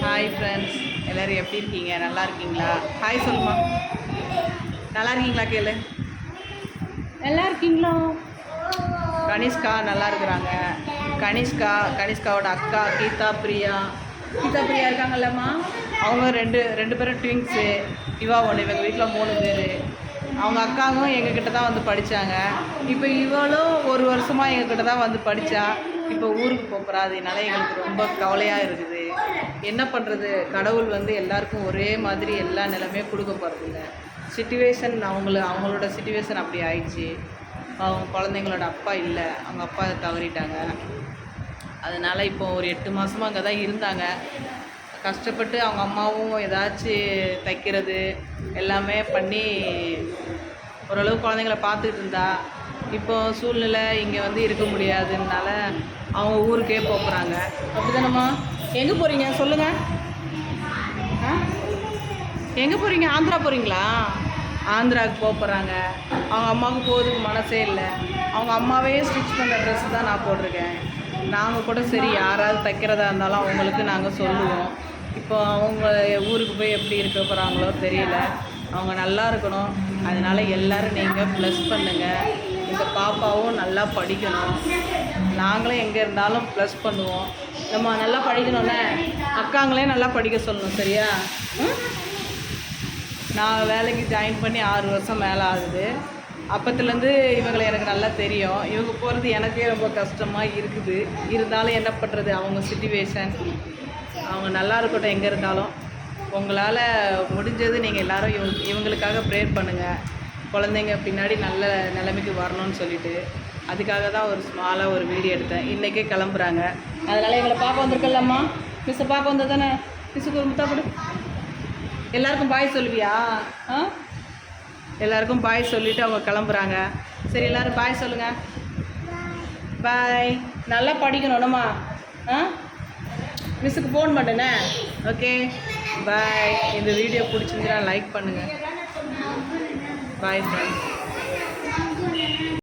Hi friends, எல்லோரும் எப்படி இருக்கீங்க? நல்லா இருக்கீங்களா? ஹாய் சொல்லுமா. நல்லா இருக்கீங்களா? கேளு. நல்லா இருக்கீங்களா? கனிஷ்கா நல்லா இருக்கிறாங்க. கனிஷ்காவோட அக்கா கீதா பிரியா இருக்காங்கல்லம்மா. அவங்க ரெண்டு பேரும் ட்வின்ஸு. இவா ஒன்று. இவங்க வீட்டில் 3 பேர். அவங்க அக்காவும் எங்ககிட்ட தான் வந்து படித்தாங்க. இப்போ இவளும் ஒரு வருஷமாக எங்ககிட்ட தான் வந்து படித்தா. இப்போ ஊருக்கு போகிறா. அதனால எங்களுக்கு ரொம்ப கவலையாக இருக்குது. என்ன பண்ணுறது? கடவுள் வந்து எல்லாருக்கும் ஒரே மாதிரி எல்லா நிலைமையும் கொடுக்க போகிறதில்ல. சிச்சுவேஷன் அவங்களோட சிச்சுவேஷன் அப்படி ஆயிடுச்சு. அவங்க குழந்தைங்களோட அப்பா இல்லை, அவங்க அப்பா தவறிட்டாங்க. அதனால் இப்போ ஒரு 8 மாதமாக அங்கே தான் இருந்தாங்க. கஷ்டப்பட்டு அவங்க அம்மாவும் ஏதாச்சும் தைக்கிறது எல்லாமே பண்ணி ஓரளவு குழந்தைங்கள பார்த்துக்கிட்டு இருந்தா. இப்போ சூழ்நிலை இங்கே வந்து இருக்க முடியாதுனால அவங்க ஊருக்கே போகிறாங்க. அப்படி தானம்மா? எங்கே போகிறீங்க சொல்லுங்கள். எங்கே போகிறீங்க? ஆந்திரா போகிறீங்களா? ஆந்திராவுக்கு போகிறாங்க. அவங்க அம்மாவுக்கு போகிறதுக்கு மனசே இல்லை. அவங்க அம்மாவே ஸ்டிச் பண்ணுற ட்ரெஸ் தான் நான் போட்டிருக்கேன். நாங்கள் கூட சரி யாராவது தைக்கிறதா இருந்தாலும் அவங்களுக்கு நாங்கள் சொல்லுவோம். இப்போ அவங்க ஊருக்கு போய் எப்படி இருக்க போகிறாங்களோ தெரியல. அவங்க நல்லா இருக்கணும். அதனால் எல்லோரும் நீங்கள் ப்ளஸ் பண்ணுங்கள். எங்கள் பாப்பாவும் நல்லா படிக்கணும். நாங்களும் எங்கே இருந்தாலும் ப்ளஸ் பண்ணுவோம். நம்ம நல்லா படிக்கணும்ல. அக்காங்களே நல்லா படிக்க சொல்லணும். சரியா? நான் வேலைக்கு ஜாயின் பண்ணி 6 வருஷம் மேலே ஆகுது. அப்பத்துலேருந்து இவங்களை எனக்கு நல்லா தெரியும். இவங்க போகிறது எனக்கே ரொம்ப கஷ்டமாக இருக்குது. இருந்தாலும் என்ன பண்ணுறது? அவங்க சிச்சுவேஷன். அவங்க நல்லா இருக்கட்டும் எங்கே இருந்தாலும். உங்களால் முடிஞ்சது நீங்கள் எல்லோரும் இவங்களுக்காக ப்ரேயர் பண்ணுங்கள். குழந்தைங்க பின்னாடி நல்ல நிலைமைக்கு வரணும்னு சொல்லிவிட்டு அதுக்காக தான் ஒரு ஸ்மாலாக ஒரு வீடியோ எடுத்தேன். இன்றைக்கே கிளம்புறாங்க. அதனால் எங்களை பார்க்க வந்திருக்கல்லம்மா. மிஸ்ஸை பார்க்க வந்தது தானே? மிஸ்ஸுக்கு ஒரு முத்தா கொடு. எல்லாருக்கும் பாய் சொல்லுவியா? எல்லாருக்கும் பாய் சொல்லிவிட்டு அவங்க கிளம்புறாங்க. சரி, எல்லோரும் பாய் சொல்லுங்கள். பாய். நல்லா படிக்கணும்மா. மிஸ்ஸுக்கு ஃபோன் பண்ணுனே. Okay bye. இந்த வீடியோ பிடிச்சிருந்தா லைக் பண்ணுங்கள். Bye friends.